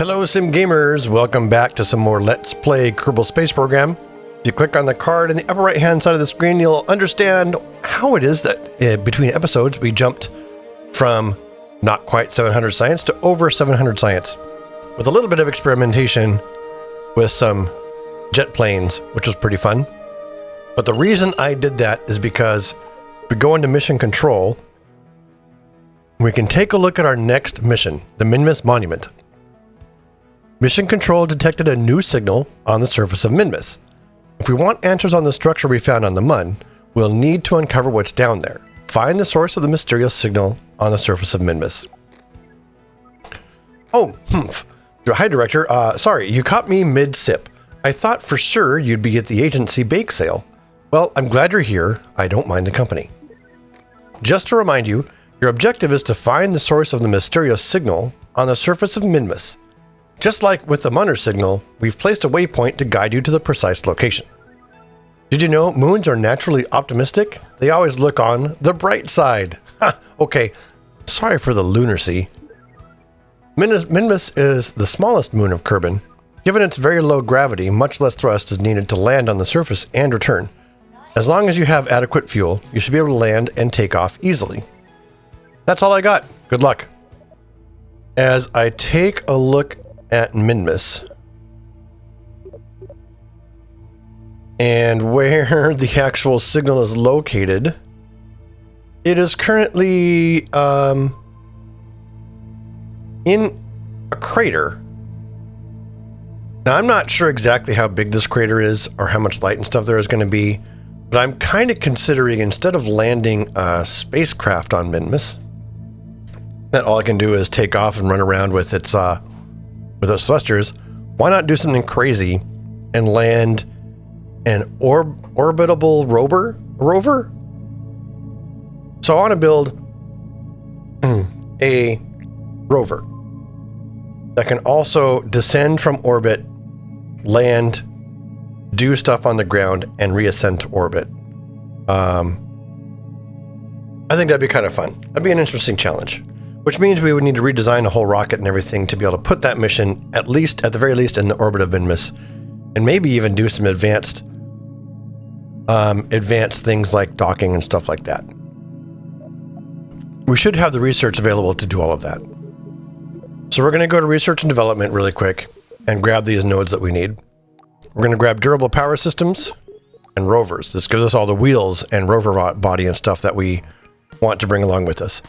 Hello Sim Gamers, welcome back to some more Let's Play Kerbal Space Program. If you click on the card in the upper right hand side of the screen, you'll understand how it is that between episodes we jumped from not quite 700 science to over 700 science, with a little bit of experimentation with some jet planes, which was pretty fun. But the reason I did that is because if we go into mission control, we can take a look at our next mission, the Minmus Monument. Mission control detected a new signal on the surface of Minmus. If we want answers on the structure we found on the Mun, we'll need to uncover what's down there. Find the source of the mysterious signal on the surface of Minmus. Oh, hi Director. Sorry, you caught me mid-sip. I thought for sure you'd be at the agency bake sale. Well, I'm glad you're here. I don't mind the company. Just to remind you, your objective is to find the source of the mysterious signal on the surface of Minmus. Just like with the Munner signal, we've placed a waypoint to guide you to the precise location. Did you know moons are naturally optimistic? They always look on the bright side. Okay, sorry for the lunacy. Minmus is the smallest moon of Kerbin. Given its very low gravity, much less thrust is needed to land on the surface and return. As long as you have adequate fuel, you should be able to land and take off easily. That's all I got. Good luck. As I take a look at Minmus and where the actual signal is located, it is currently in a crater. Now, I'm not sure exactly how big this crater is or how much light and stuff there is going to be, but I'm kind of considering, instead of landing a spacecraft on Minmus, that all I can do is take off and run around with its thrusters, why not do something crazy and land an orbitable rover? So I want to build a rover that can also descend from orbit, land, do stuff on the ground, and reascend to orbit. I think that'd be kind of fun. That'd be an interesting challenge. Which means we would need to redesign a whole rocket and everything to be able to put that mission, at the very least, in the orbit of Minmus, and maybe even do some advanced things like docking and stuff like that. We should have the research available to do all of that. So we're going to go to research and development really quick and grab these nodes that we need. We're going to grab durable power systems and rovers. This gives us all the wheels and rover body and stuff that we want to bring along with us.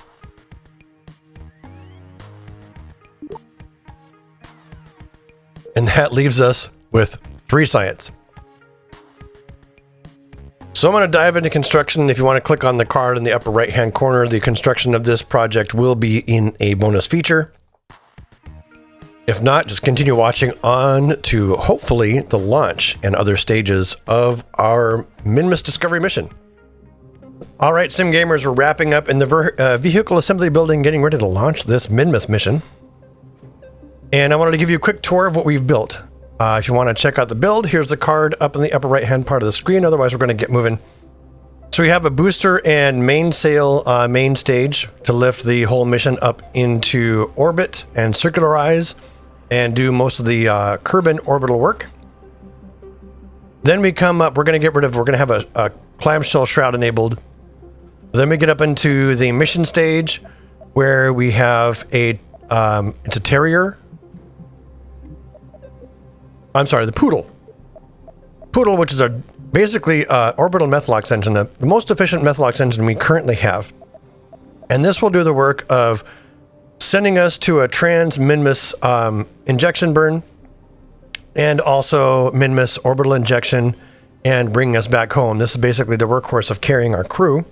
And that leaves us with 3 science. So I'm going to dive into construction. If you want to click on the card in the upper right hand corner, the construction of this project will be in a bonus feature. If not, just continue watching on to hopefully the launch and other stages of our Minmus Discovery mission. All right, Sim Gamers, we're wrapping up in the vehicle assembly building, getting ready to launch this Minmus mission. And I wanted to give you a quick tour of what we've built. If you want to check out the build, here's the card up in the upper right-hand part of the screen. Otherwise, we're going to get moving. So we have a booster and mainsail main stage to lift the whole mission up into orbit and circularize and do most of the Kerbin orbital work. Then we come up, we're going to have a clamshell shroud enabled. Then we get up into the mission stage where we have it's a Terrier. I'm sorry, the Poodle. Poodle, which is basically orbital Methalox engine, the most efficient Methalox engine we currently have. And this will do the work of sending us to a trans-Minmus injection burn, and also Minmus orbital injection, and bringing us back home. This is basically the workhorse of carrying our crew.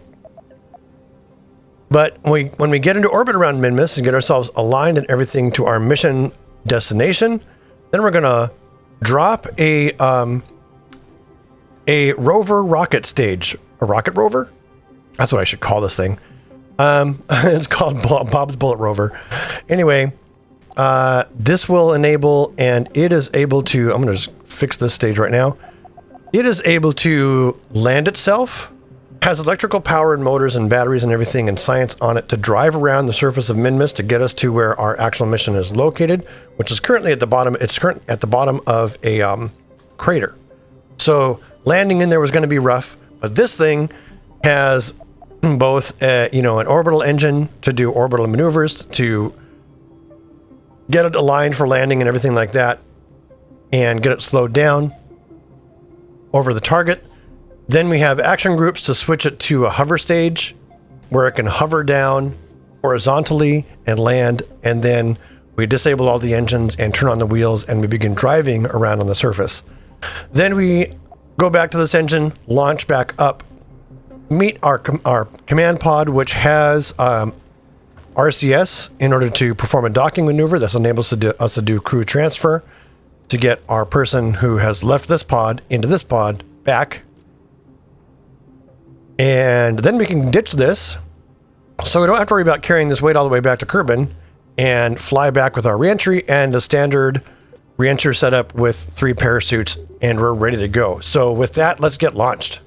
But when we get into orbit around Minmus and get ourselves aligned and everything to our mission destination, then we're going to drop a rover rocket stage. A rocket rover? That's what I should call this thing. It's called Bob's Bullet Rover. Anyway, this will enable, and it is able to, I'm going to just fix this stage right now. It is able to land itself Has electrical power and motors and batteries and everything and science on it to drive around the surface of Minmus to get us to where our actual mission is located, which is currently at the bottom. It's currently at the bottom of a crater. So landing in there was going to be rough, but this thing has both, an orbital engine to do orbital maneuvers, to get it aligned for landing and everything like that, and get it slowed down over the target. Then we have action groups to switch it to a hover stage where it can hover down horizontally and land, and then we disable all the engines and turn on the wheels and we begin driving around on the surface. Then we go back to this engine, launch back up, meet our command pod, which has RCS in order to perform a docking maneuver. This enables us to do crew transfer to get our person who has left this pod into this pod back. And then we can ditch this, so we don't have to worry about carrying this weight all the way back to Kerbin, and fly back with our reentry and the standard reentry setup with 3 parachutes, and we're ready to go. So with that, let's get launched.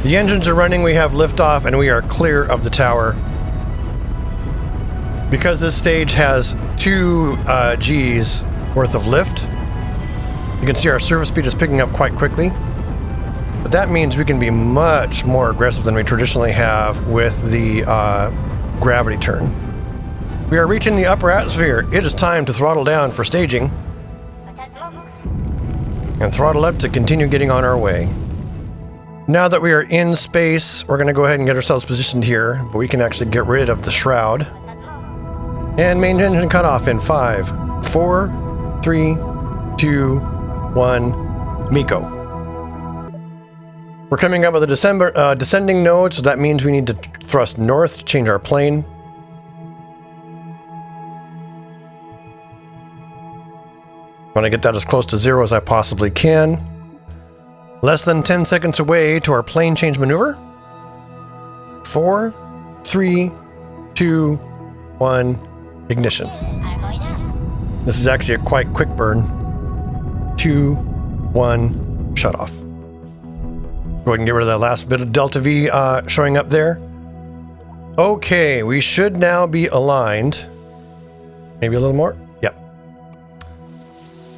The engines are running, we have liftoff, and we are clear of the tower. Because this stage has 2 G's worth of lift, you can see our surface speed is picking up quite quickly. But that means we can be much more aggressive than we traditionally have with the gravity turn. We are reaching the upper atmosphere. It is time to throttle down for staging, and throttle up to continue getting on our way. Now that we are in space, we're going to go ahead and get ourselves positioned here, but we can actually get rid of the shroud. And main engine cut off in 5, 4, 3, 2, 1, Miko. We're coming up with a descending node, so that means we need to thrust north to change our plane. I want to get that as close to 0 as I possibly can. Less than 10 seconds away to our plane change maneuver. 4, 3, 2, 1, ignition. This is actually a quite quick burn. 2, 1, shut off. Go ahead and get rid of that last bit of Delta V showing up there. Okay, we should now be aligned. Maybe a little more. Yep.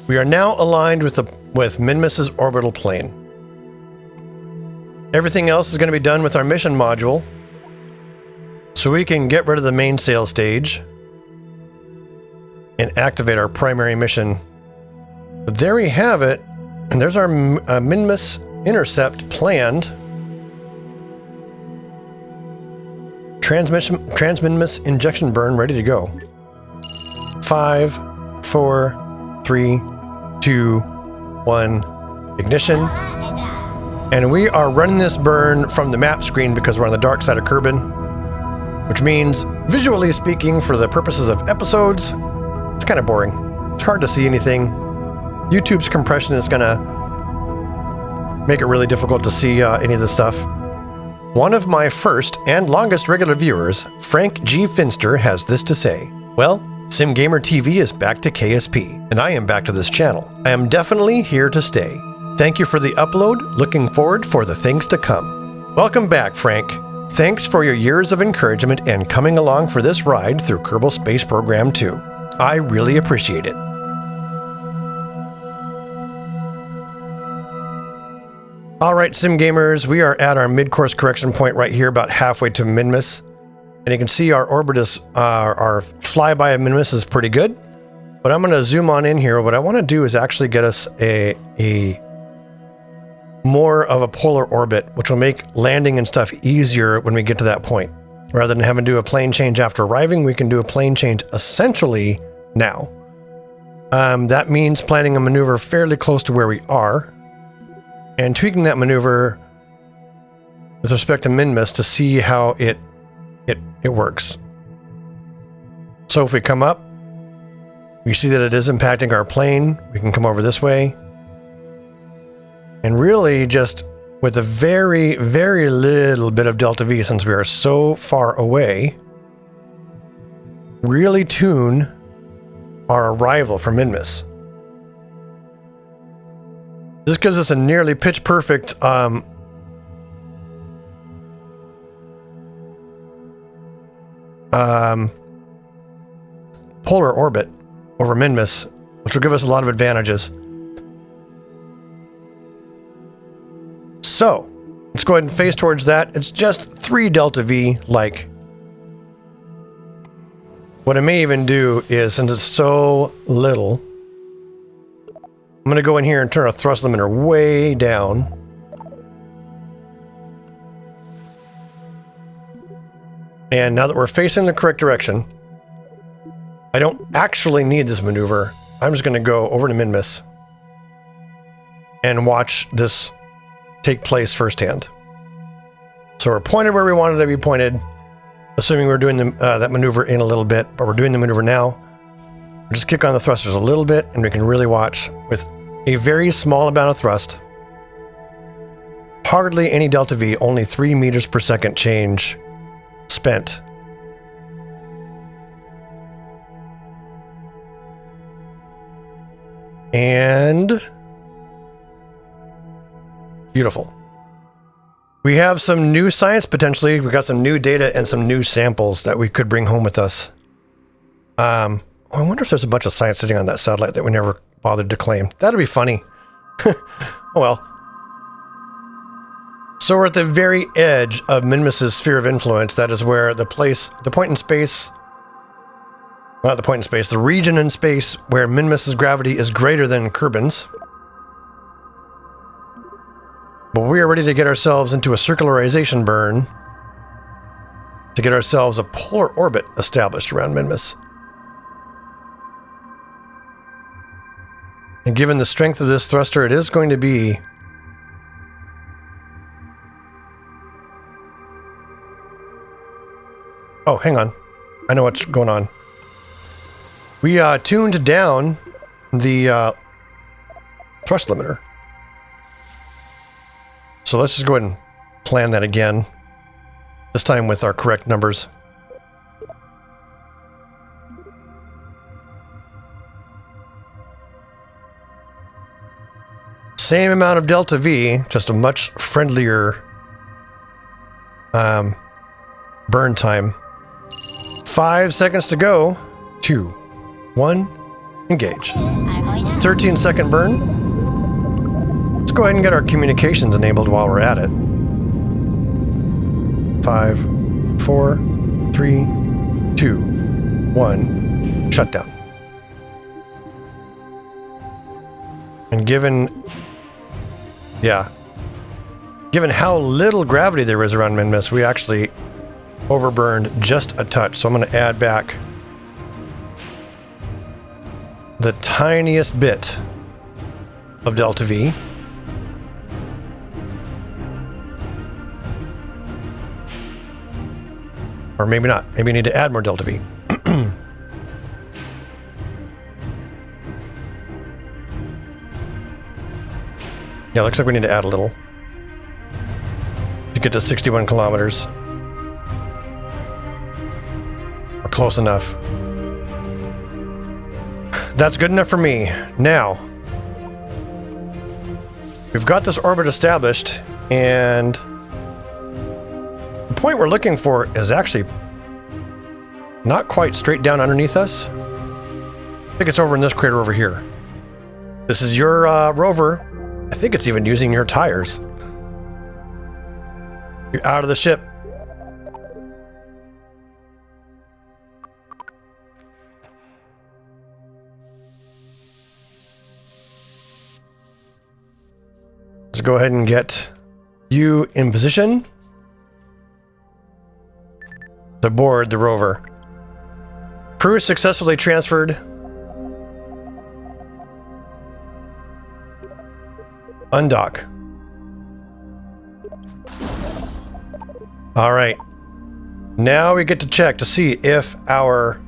We are now aligned with Minmus's orbital plane. Everything else is going to be done with our mission module, so we can get rid of the mainsail stage and activate our primary mission. But there we have it, and there's our Minmus intercept planned. Trans-Minmus injection burn ready to go. 5, 4, 3, 2, 1, ignition. And we are running this burn from the map screen because we're on the dark side of Kerbin, which means, visually speaking, for the purposes of episodes, it's kind of boring. It's hard to see anything. YouTube's compression is going to make it really difficult to see any of this stuff. One of my first and longest regular viewers, Frank G. Finster, has this to say. Well, SimGamer TV is back to KSP, and I am back to this channel. I am definitely here to stay. Thank you for the upload. Looking forward for the things to come. Welcome back, Frank. Thanks for your years of encouragement and coming along for this ride through Kerbal Space Program 2. I really appreciate it. All right, Sim Gamers, we are at our mid-course correction point right here, about halfway to Minmus. And you can see our orbit is, our flyby of Minmus is pretty good. But I'm going to zoom on in here. What I want to do is actually get us a more of a polar orbit, which will make landing and stuff easier when we get to that point. Rather than having to do a plane change after arriving, we can do a plane change essentially now. That means planning a maneuver fairly close to where we are and tweaking that maneuver with respect to Minmus to see how it works. So if we come up, we see that it is impacting our plane. We can come over this way and really just with a very, very little bit of delta V since we are so far away, really tune our arrival for Minmus. This gives us a nearly pitch perfect polar orbit over Minmus, which will give us a lot of advantages. So let's go ahead and face towards that. It's just 3 delta V. Like, what I may even do is, since it's so little, I'm going to go in here and turn our thrust limiter way down. And now that we're facing the correct direction, I don't actually need this maneuver. I'm just going to go over to Minmus and watch this take place firsthand. So we're pointed where we wanted to be pointed, assuming we're doing that maneuver in a little bit, but we're doing the maneuver now. We'll just kick on the thrusters a little bit, and we can really watch with a very small amount of thrust. Hardly any delta V, only 3 meters per second change spent. And beautiful. We have some new science potentially. We got some new data and some new samples that we could bring home with us. I wonder if there's a bunch of science sitting on that satellite that we never bothered to claim. That'd be funny. Oh well. So we're at the very edge of Minmus' sphere of influence. That is where the point in space, not the point in space, the region in space where Minmus' gravity is greater than Kerbin's. But we are ready to get ourselves into a circularization burn to get ourselves a polar orbit established around Minmus. And given the strength of this thruster, it is going to be oh, hang on. I know what's going on. We tuned down the thrust limiter. So let's just go ahead and plan that again. This time with our correct numbers. Same amount of delta V, just a much friendlier burn time. 5 seconds to go. 2, 1, engage. 13-second burn. Let's go ahead and get our communications enabled while we're at it. 5, 4, 3, 2, 1, shutdown. And given how little gravity there is around Minmus, we actually overburned just a touch. So I'm going to add back the tiniest bit of delta V. Or maybe not. Maybe I need to add more delta V. Yeah, looks like we need to add a little to get to 61 kilometers. Or close enough. That's good enough for me. Now, we've got this orbit established, and the point we're looking for is actually not quite straight down underneath us. I think it's over in this crater over here. This is your rover. I think it's even using your tires. You're out of the ship. Let's go ahead and get you in position to board the rover. Crew successfully transferred. Undock. All right. Now we get to check to see if our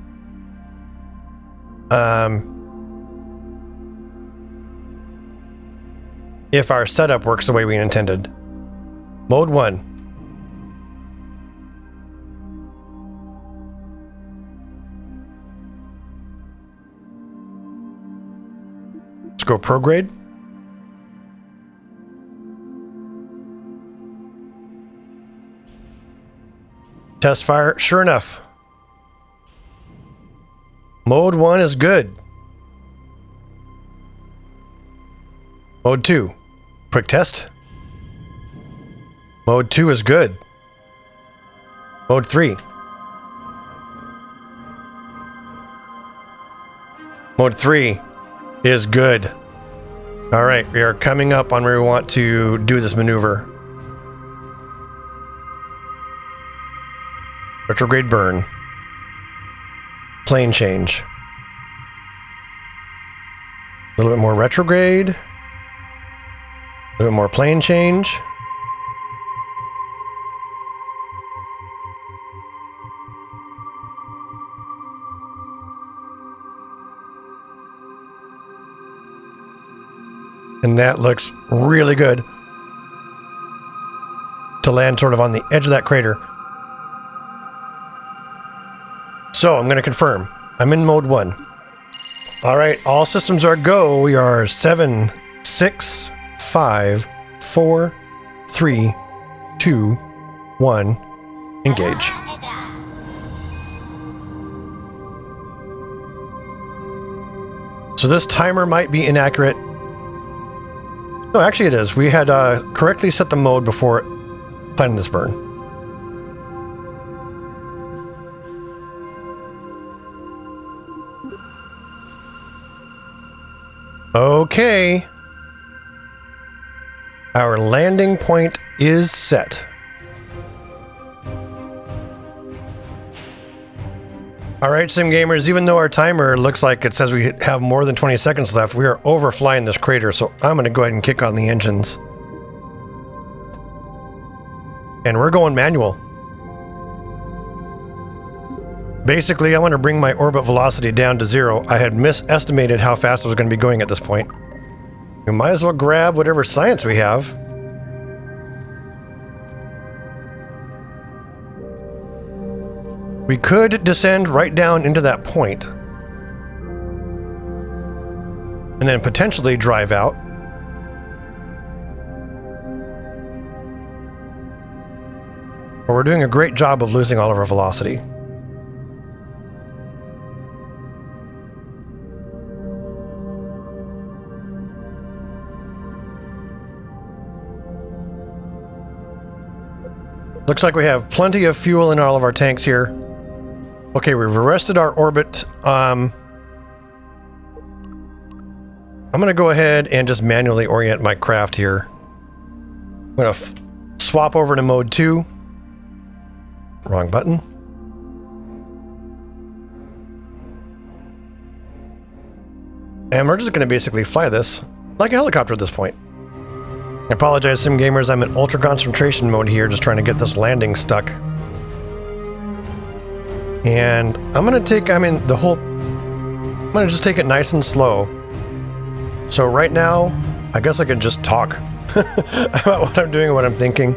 setup works the way we intended. Mode 1. Let's go prograde. Test fire. Sure enough. Mode 1 is good. Mode 2. Quick test. Mode 2 is good. Mode 3. Mode 3 is good. All right, we are coming up on where we want to do this maneuver. Retrograde burn. Plane change. A little bit more retrograde. A little bit more plane change. And that looks really good to land sort of on the edge of that crater. So I'm going to confirm. I'm in mode 1. All right, all systems are go. We are 7, 6, 5, 4, 3, 2, 1. Engage. So this timer might be inaccurate. No, actually it is. We had correctly set the mode before planning this burn. Okay. Our landing point is set. Alright, Sim Gamers, even though our timer looks like it says we have more than 20 seconds left, we are overflying this crater, so I'm going to go ahead and kick on the engines. And we're going manual. Basically, I want to bring my orbit velocity down to 0. I had misestimated how fast I was going to be going at this point. We might as well grab whatever science we have. We could descend right down into that point and then potentially drive out. But we're doing a great job of losing all of our velocity. Looks like we have plenty of fuel in all of our tanks here. Okay, we've arrested our orbit. I'm going to go ahead and just manually orient my craft here. I'm going to swap over to mode 2. Wrong button. And we're just going to basically fly this like a helicopter at this point. I apologize, Sim Gamers. I'm in ultra concentration mode here, just trying to get this landing stuck. And I'm going to just take it nice and slow. So right now, I guess I can just talk about what I'm doing and what I'm thinking.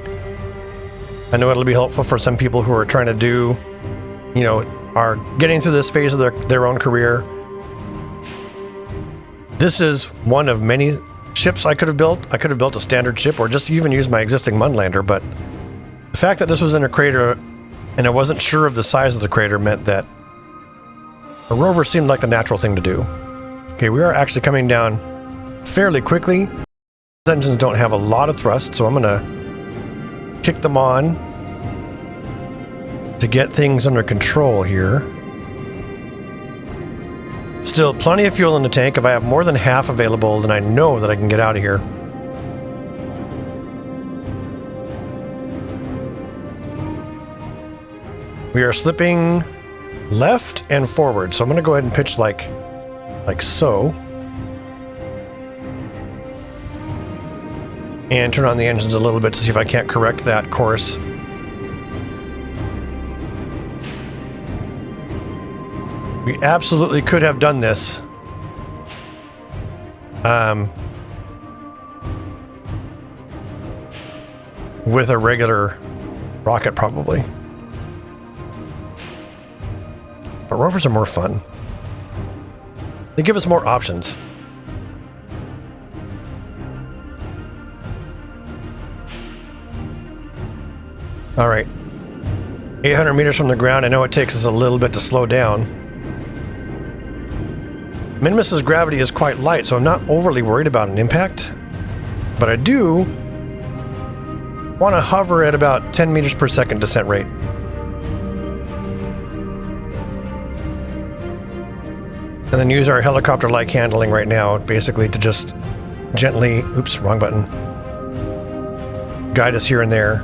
I know it'll be helpful for some people who are trying to do, are getting through this phase of their own career. This is one of many ships I could have built. I could have built a standard ship or just even used my existing Mudlander, but the fact that this was in a crater and I wasn't sure of the size of the crater meant that a rover seemed like the natural thing to do. Okay, we are actually coming down fairly quickly. The engines don't have a lot of thrust, so I'm going to kick them on to get things under control here. Still plenty of fuel in the tank. If I have more than half available, then I know that I can get out of here. We are slipping left and forward, so I'm going to go ahead and pitch like so. And turn on the engines a little bit to see if I can't correct that course. We absolutely could have done this. with a regular rocket, probably. But rovers are more fun. They give us more options. All right. 800 meters from the ground. I know it takes us a little bit to slow down. Minmus's gravity is quite light, so I'm not overly worried about an impact. But I do want to hover at about 10 meters per second descent rate. And then use our helicopter-like handling right now, basically to just gently, oops, wrong button, guide us here and there.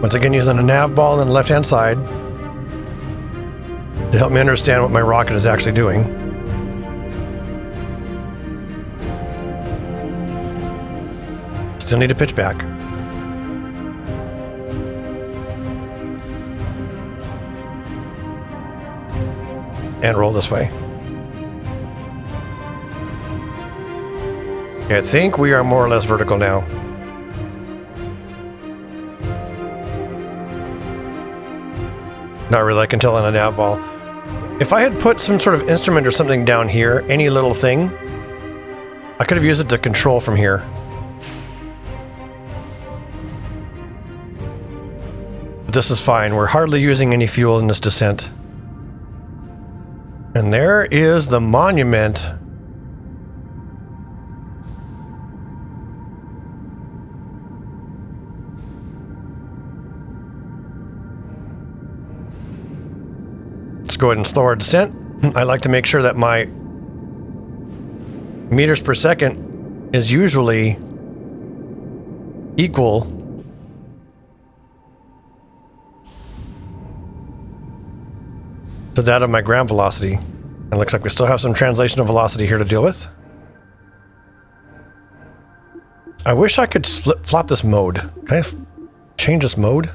Once again, using a nav ball on the left-hand side to help me understand what my rocket is actually doing. Still need to pitch back. And roll this way. Okay, I think we are more or less vertical now. Not really, I can tell on a nav ball. If I had put some sort of instrument or something down here, any little thing, I could have used it to control from here. But this is fine. We're hardly using any fuel in this descent. And there is the monument. Let's go ahead and slow our descent. I like to make sure that my meters per second is usually equal to that of my ground velocity. And it looks like we still have some translational velocity here to deal with. I wish I could flip-flop this mode. Can I change this mode?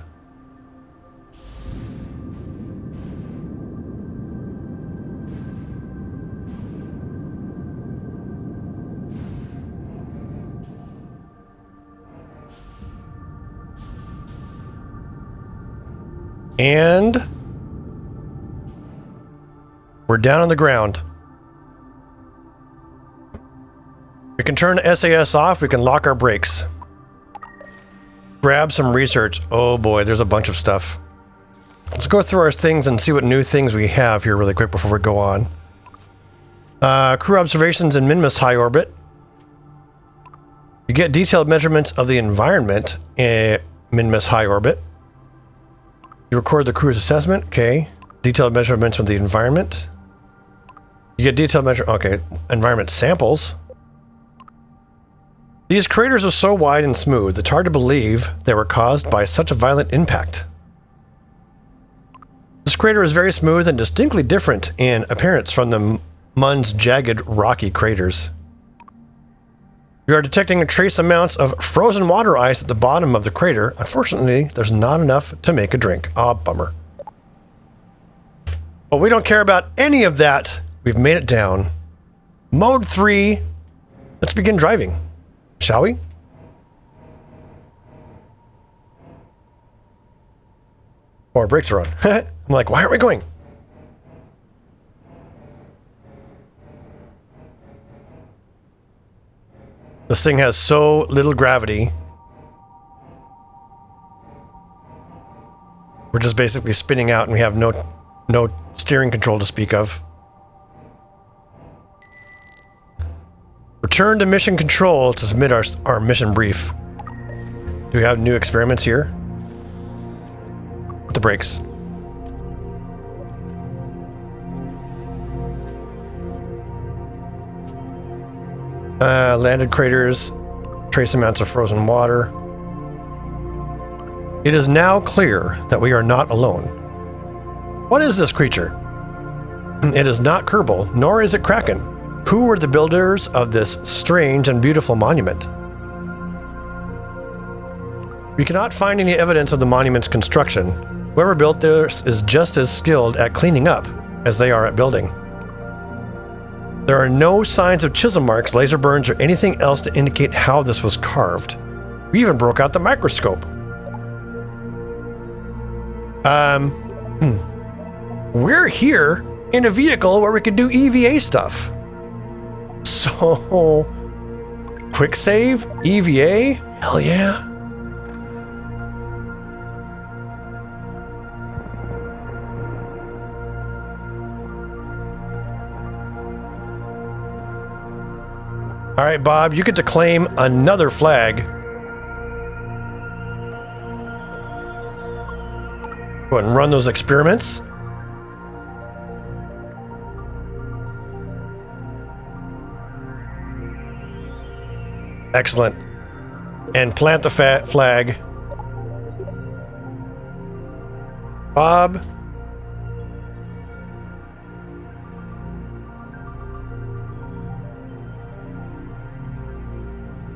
And we're down on the ground. We can turn SAS off. We can lock our brakes. Grab some research. Oh boy, there's a bunch of stuff. Let's go through our things and see what new things we have here really quick before we go on. Crew observations in Minmus high orbit. You get detailed measurements of the environment in Minmus high orbit. You record the crew's assessment. Okay. Detailed measurements of the environment. You get detailed environment samples. These craters are so wide and smooth, it's hard to believe they were caused by such a violent impact. This crater is very smooth and distinctly different in appearance from the Mun's jagged, rocky craters. We are detecting trace amounts of frozen water ice at the bottom of the crater. Unfortunately, there's not enough to make a drink. Ah, bummer. But we don't care about any of that. We've made it down. Mode 3. Let's begin driving, shall we? Oh, our brakes are on. I'm like, why aren't we going? This thing has so little gravity. We're just basically spinning out and we have no steering control to speak of. Return to mission control to submit our mission brief. Do we have new experiments here? With the brakes. Landed craters, trace amounts of frozen water. It is now clear that we are not alone. What is this creature? It is not Kerbal, nor is it Kraken. Who were the builders of this strange and beautiful monument? We cannot find any evidence of the monument's construction. Whoever built this is just as skilled at cleaning up as they are at building. There are no signs of chisel marks, laser burns, or anything else to indicate how this was carved. We even broke out the microscope. We're here in a vehicle where we could do EVA stuff. So, quick save, EVA, hell yeah. All right, Bob, you get to claim another flag. Go ahead and run those experiments. Excellent. And plant the flag. Bob.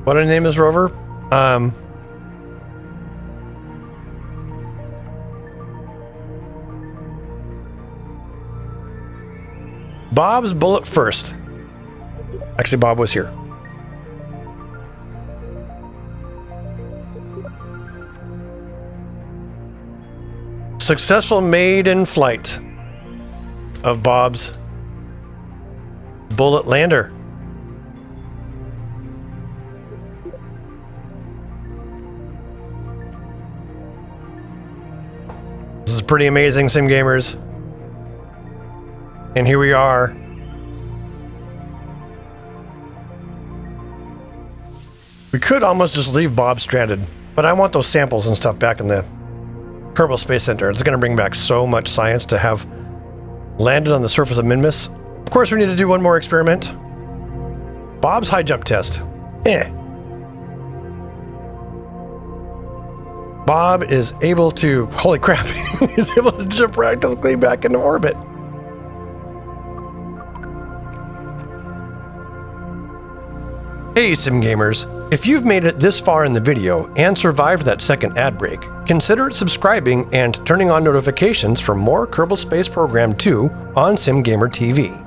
What her name is, Rover? Bob's bullet first. Actually, Bob was here. Successful maiden flight of Bob's bullet lander. This is pretty amazing, sim gamers. And here we are. We could almost just leave Bob stranded, but I want those samples and stuff back in the Kerbal Space Center. It's going to bring back so much science to have landed on the surface of Minmus. Of course, we need to do one more experiment. Bob's high jump test. Bob is able to, holy crap, he's able to jump practically back into orbit. Hey sim gamers, if you've made it this far in the video and survived that second ad break, consider subscribing and turning on notifications for more Kerbal Space Program 2 on SimGamer TV.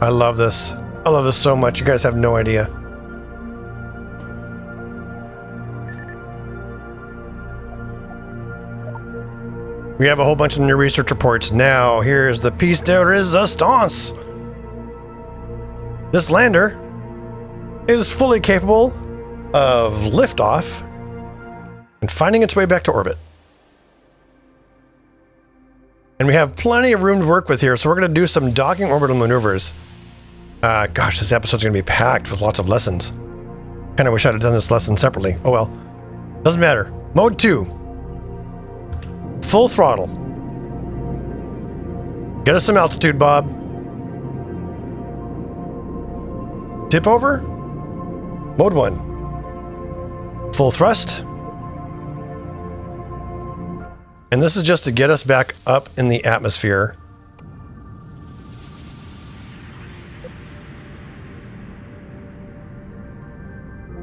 I love this. I love this so much, you guys have no idea. We have a whole bunch of new research reports now. Here's the piece de resistance. This lander is fully capable of liftoff and finding its way back to orbit. And we have plenty of room to work with here, so we're going to do some docking orbital maneuvers. Gosh, this episode's going to be packed with lots of lessons. Kind of wish I'd have done this lesson separately. Oh well. Doesn't matter. Mode 2. Full throttle. Get us some altitude, Bob. Tip over. Mode 1. Full thrust. And this is just to get us back up in the atmosphere.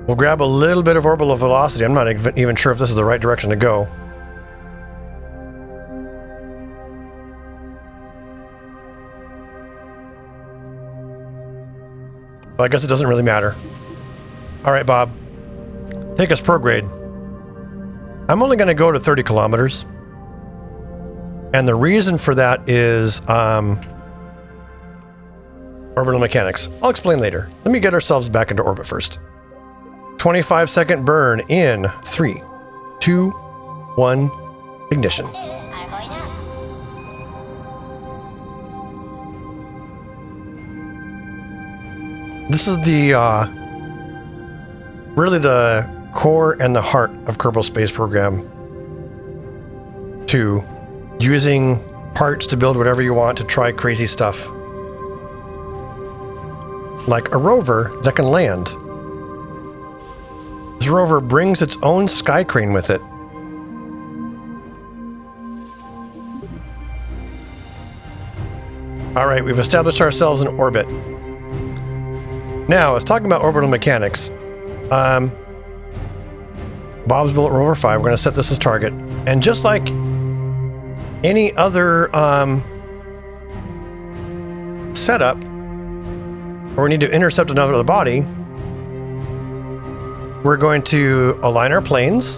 We'll grab a little bit of orbital velocity. I'm not even sure if this is the right direction to go. Well, I guess it doesn't really matter. All right, Bob. Take us prograde. I'm only going to go to 30 kilometers. And the reason for that is orbital mechanics. I'll explain later. Let me get ourselves back into orbit first. 25-second burn in 3, 2, 1, ignition. This is the really the core and the heart of Kerbal Space Program 2, using parts to build whatever you want to try crazy stuff. Like a rover that can land. This rover brings its own sky crane with it. All right, we've established ourselves in orbit. Now, I was talking about orbital mechanics. Bob's built Rover 5. We're going to set this as target. And just like any other setup where we need to intercept another body, we're going to align our planes,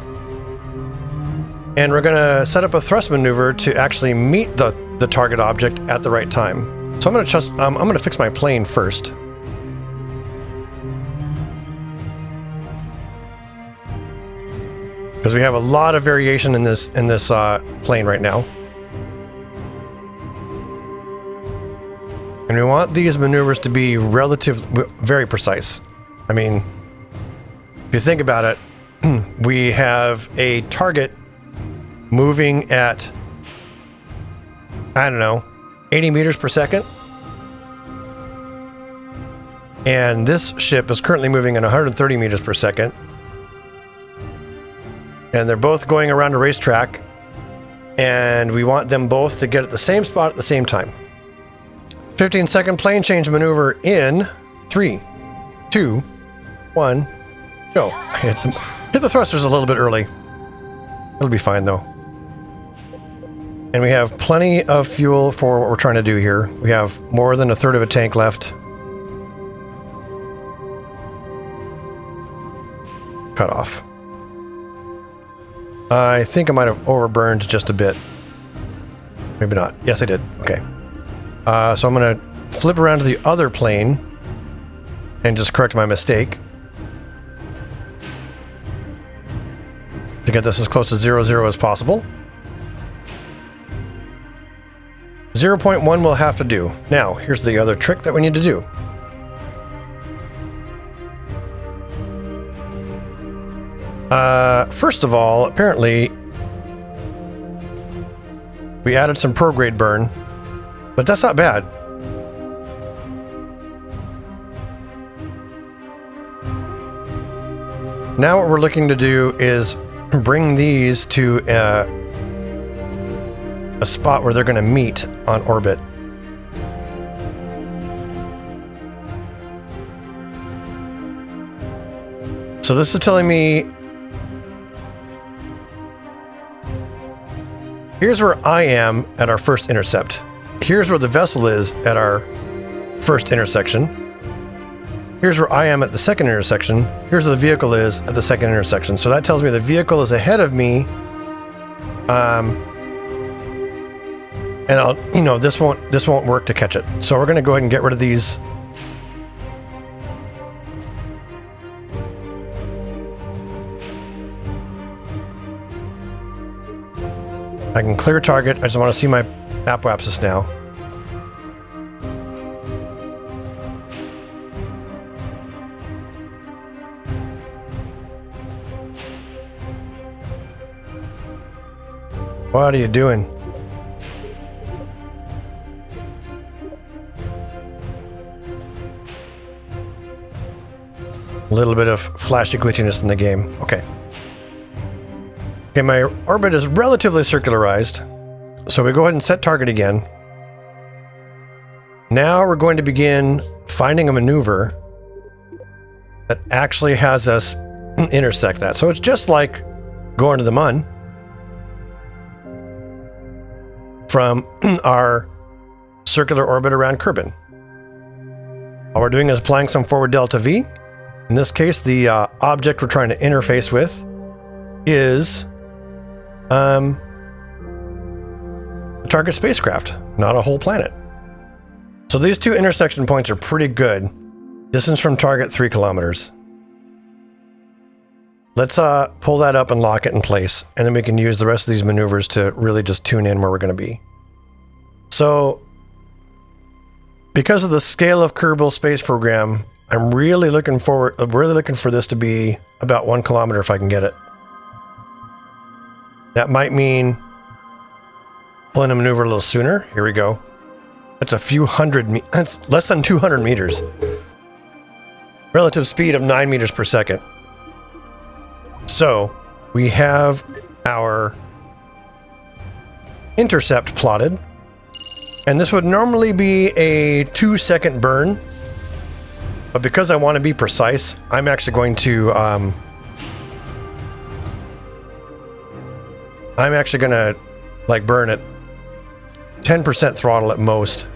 and we're going to set up a thrust maneuver to actually meet the target object at the right time. So I'm going to fix my plane first. Because we have a lot of variation in this plane right now. And we want these maneuvers to be very precise. I mean, if you think about it, we have a target moving at, I don't know, 80 meters per second. And this ship is currently moving at 130 meters per second. And they're both going around a racetrack. And we want them both to get at the same spot at the same time. 15-second plane change maneuver in 3, 2, 1, go. Hit the thrusters a little bit early. It'll be fine though. And we have plenty of fuel for what we're trying to do here. We have more than a third of a tank left. Cut off. I think I might have overburned just a bit. Maybe not. Yes, I did. Okay. So I'm going to flip around to the other plane and just correct my mistake to get this as close to 0, as possible. 0.1 will have to do. Now, here's the other trick that we need to do. First of all, apparently we added some prograde burn, but that's not bad. Now what we're looking to do is bring these to a spot where they're going to meet on orbit. So this is telling me here's where I am at our first intercept. Here's where the vessel is at our first intersection. Here's where I am at the second intersection. Here's where the vehicle is at the second intersection. So that tells me the vehicle is ahead of me. And I'll, this won't work to catch it. So we're going to go ahead and get rid of these. I can clear target. I just want to see my apoapsis now. What are you doing? A little bit of flashy glitchiness in the game. Okay. Okay, my orbit is relatively circularized. So we go ahead and set target again. Now we're going to begin finding a maneuver that actually has us intersect that. So it's just like going to the Mun from our circular orbit around Kerbin. All we're doing is applying some forward delta V. In this case, the object we're trying to interface with is a target spacecraft, not a whole planet. So these two intersection points are pretty good. Distance from target 3 kilometers. Let's pull that up and lock it in place, and then we can use the rest of these maneuvers to really just tune in where we're going to be. So, because of the scale of Kerbal Space Program, I'm really looking for this to be about 1 kilometer if I can get it. That might mean pulling a maneuver a little sooner. Here we go. That's a few hundred that's less than 200 meters. Relative speed of 9 meters per second. So we have our intercept plotted, and this would normally be a 2-second burn, but because I want to be precise, I'm actually going to like burn at 10% throttle at most.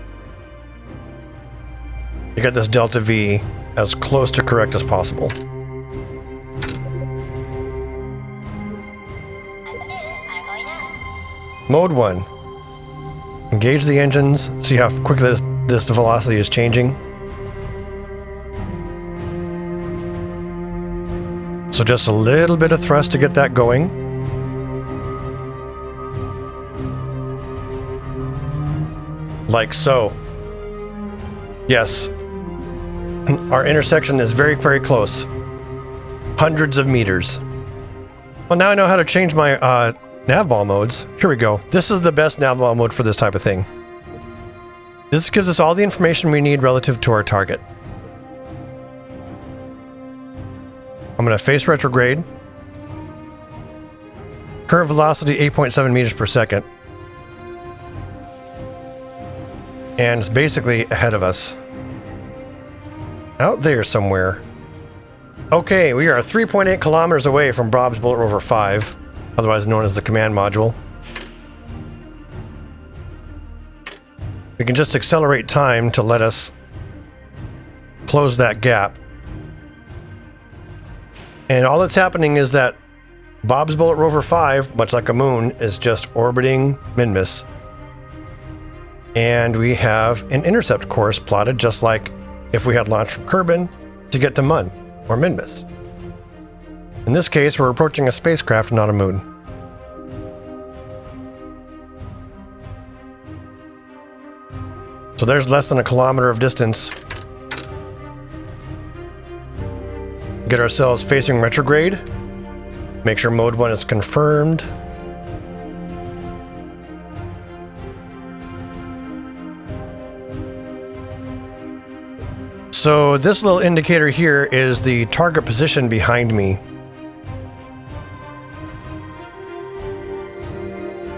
to get this delta V as close to correct as possible. Mode 1. Engage the engines, see how quickly this velocity is changing. So just a little bit of thrust to get that going. Like so. Yes. Our intersection is very, very close. Hundreds of meters. Well, now I know how to change my navball modes. Here we go. This is the best navball mode for this type of thing. This gives us all the information we need relative to our target. I'm going to face retrograde. Current velocity 8.7 meters per second. And it's basically ahead of us. Out there somewhere. Okay, we are 3.8 kilometers away from Bob's Bullet Rover 5, otherwise known as the command module. We can just accelerate time to let us close that gap. And all that's happening is that Bob's Bullet Rover 5, much like a moon, is just orbiting Minmus. And we have an intercept course plotted just like if we had launched from Kerbin to get to Mun, or Minmus. In this case, we're approaching a spacecraft, not a moon. So there's less than a kilometer of distance. Get ourselves facing retrograde. Make sure mode 1 is confirmed. So this little indicator here is the target position behind me.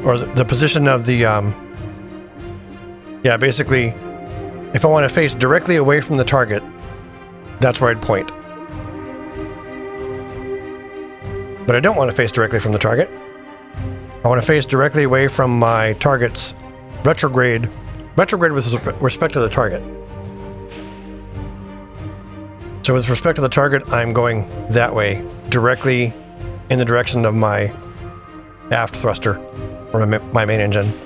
Or the position of the, yeah, basically, if I want to face directly away from the target, that's where I'd point. But I don't want to face directly from the target. I want to face directly away from my target's retrograde with respect to the target. So with respect to the target, I'm going that way, directly in the direction of my aft thruster, or my main engine.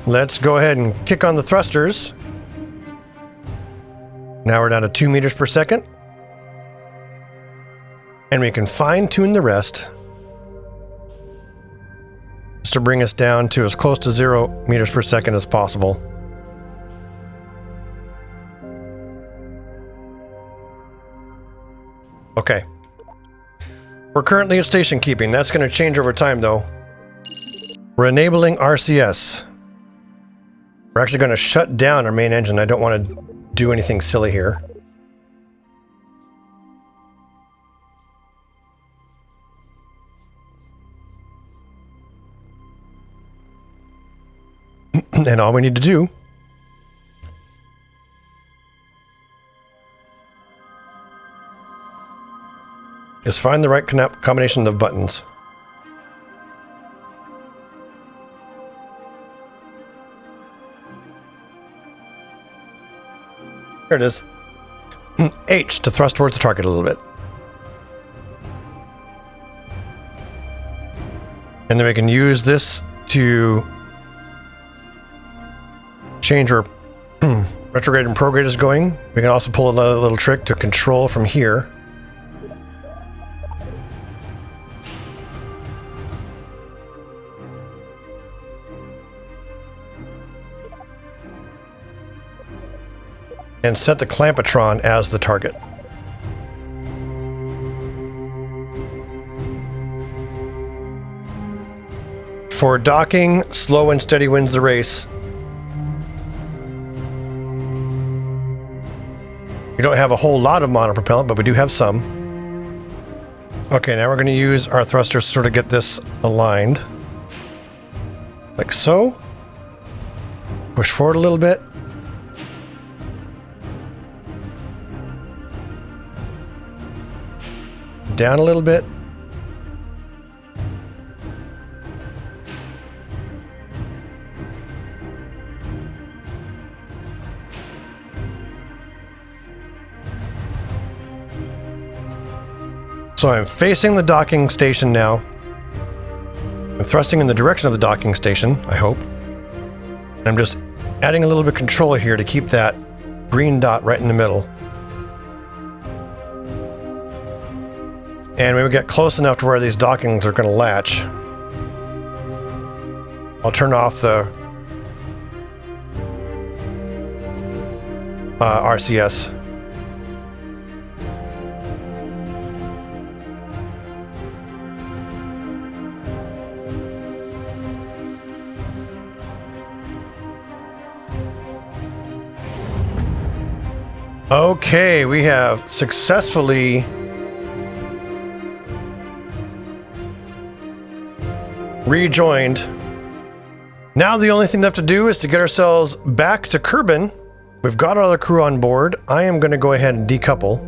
Let's go ahead and kick on the thrusters. Now we're down to 2 meters per second. And we can fine-tune the rest just to bring us down to as close to 0 meters per second as possible. Okay. We're currently at station keeping. That's going to change over time, though. We're enabling RCS. We're actually going to shut down our main engine. I don't want to do anything silly here. And all we need to do is find the right combination of buttons. There it is. H to thrust towards the target a little bit. And then we can use this to change where retrograde and prograde is going. We can also pull another little trick to control from here. And set the clampetron as the target. For docking, slow and steady wins the race. We don't have a whole lot of monopropellant, but we do have some. Okay, now we're going to use our thrusters to sort of get this aligned. Like so. Push forward a little bit. Down a little bit. So I'm facing the docking station now. I'm thrusting in the direction of the docking station, I hope. And I'm just adding a little bit of control here to keep that green dot right in the middle. And when we get close enough to where these dockings are going to latch, I'll turn off the RCS. Okay, we have successfully rejoined. Now the only thing left to do is to get ourselves back to Kerbin. We've got all the crew on board. I am going to go ahead and decouple.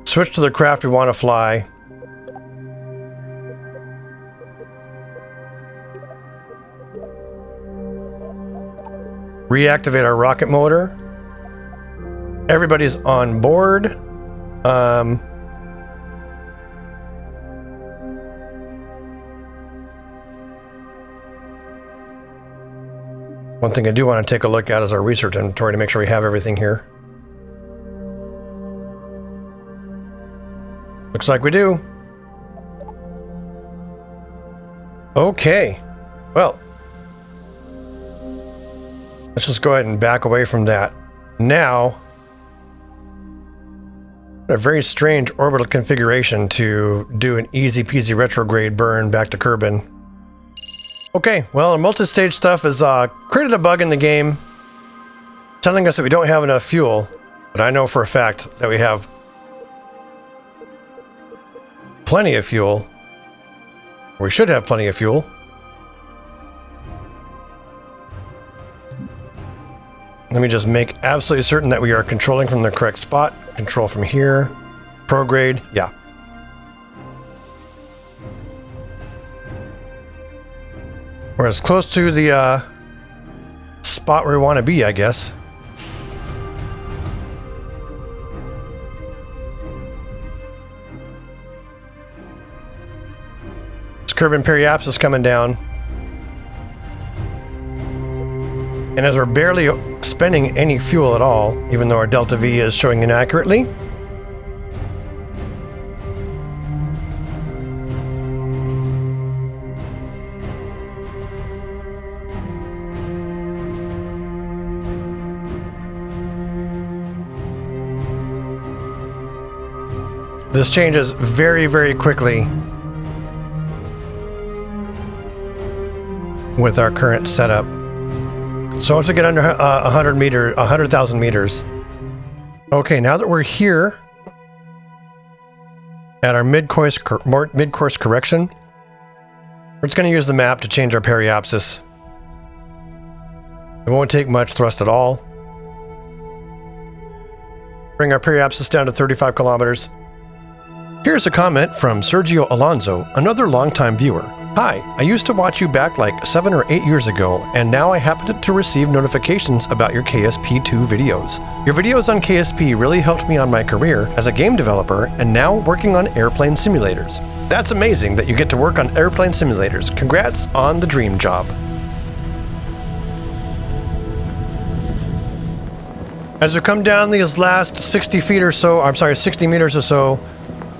Switch to the craft we want to fly. Reactivate our rocket motor. Everybody's on board. One thing I do want to take a look at is our research inventory to make sure we have everything here. Looks like we do. Okay. Well, let's just go ahead and back away from that. Now, a very strange orbital configuration to do an easy peasy retrograde burn back to Kerbin. Okay, well, our multi-stage stuff has created a bug in the game telling us that we don't have enough fuel, but I know for a fact that we have plenty of fuel. We should have plenty of fuel. Let me just make absolutely certain that we are controlling from the correct spot. Control from here. Prograde. Yeah. We're as close to the spot where we want to be, I guess. This Kerbin periapsis coming down. And as we're barely spending any fuel at all, even though our delta V is showing inaccurately, this changes very, very quickly with our current setup. So once we get under 100,000 meters. Okay, now that we're here at our mid-course correction, we're just going to use the map to change our periapsis. It won't take much thrust at all. Bring our periapsis down to 35 kilometers. Here's a comment from Sergio Alonso, another longtime viewer. Hi, I used to watch you back like 7 or 8 years ago, and now I happened to receive notifications about your KSP2 videos. Your videos on KSP really helped me on my career as a game developer and now working on airplane simulators. That's amazing that you get to work on airplane simulators. Congrats on the dream job. As we come down these last 60 feet or so, I'm sorry, 60 meters or so,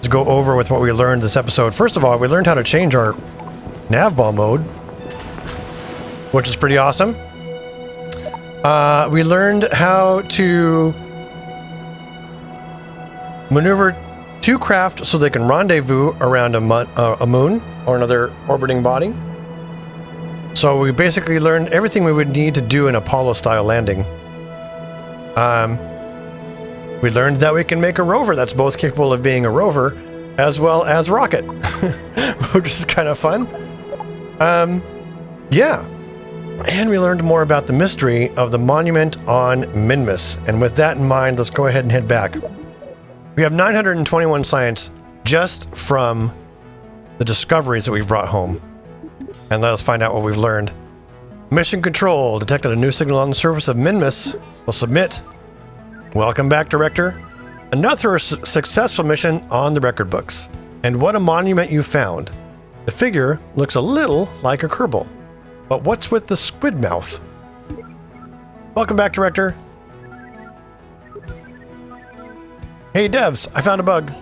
to go over with what we learned this episode. First of all, we learned how to change our navball mode, which is pretty awesome. We learned how to maneuver two craft so they can rendezvous around a moon or another orbiting body. So we basically learned everything we would need to do an Apollo-style landing. We learned that we can make a rover that's both capable of being a rover as well as rocket, which is kind of fun. Yeah. And we learned more about the mystery of the monument on Minmus. And with that in mind, let's go ahead and head back. We have 921 science just from the discoveries that we've brought home. And let us find out what we've learned. Mission Control detected a new signal on the surface of Minmus. We'll submit. Welcome back, Director. Another successful mission on the record books. And what a monument you found. The figure looks a little like a Kerbal. But what's with the squid mouth? Welcome back, Director. Hey, devs, I found a bug.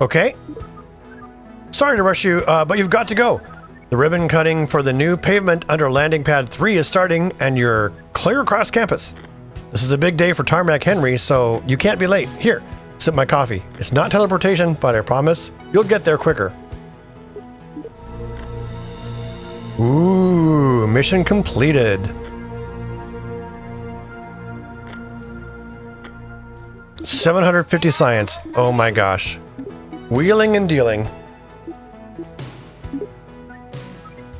Okay. Sorry to rush you, but you've got to go. The ribbon cutting for the new pavement under landing pad 3 is starting, and you're clear across campus. This is a big day for Tarmac Henry, so you can't be late. Here, sip my coffee. It's not teleportation, but I promise you'll get there quicker. Ooh, mission completed. 750 science. Oh my gosh. Wheeling and dealing.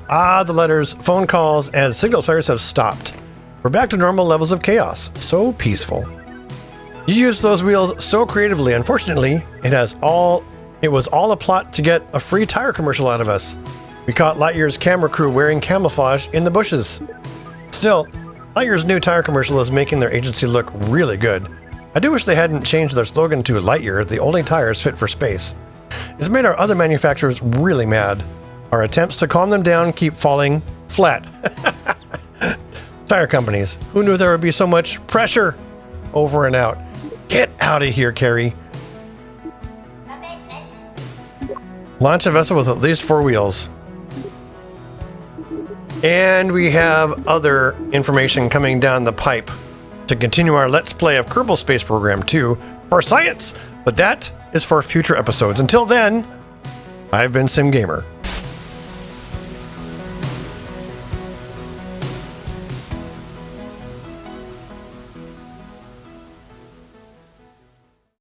Ah, the letters, phone calls, and signal flares have stopped. We're back to normal levels of chaos. So peaceful. You used those wheels so creatively. Unfortunately, it was all a plot to get a free tire commercial out of us. We caught Lightyear's camera crew wearing camouflage in the bushes. Still, Lightyear's new tire commercial is making their agency look really good. I do wish they hadn't changed their slogan to Lightyear, the only tires fit for space. It's made our other manufacturers really mad. Our attempts to calm them down keep falling flat. Tire companies, who knew there would be so much pressure? Over and out. Get out of here, Carrie. Launch a vessel with at least 4 wheels. And we have other information coming down the pipe to continue our Let's Play of Kerbal Space Program 2 for science. But that is for future episodes. Until then, I've been Sim Gamer.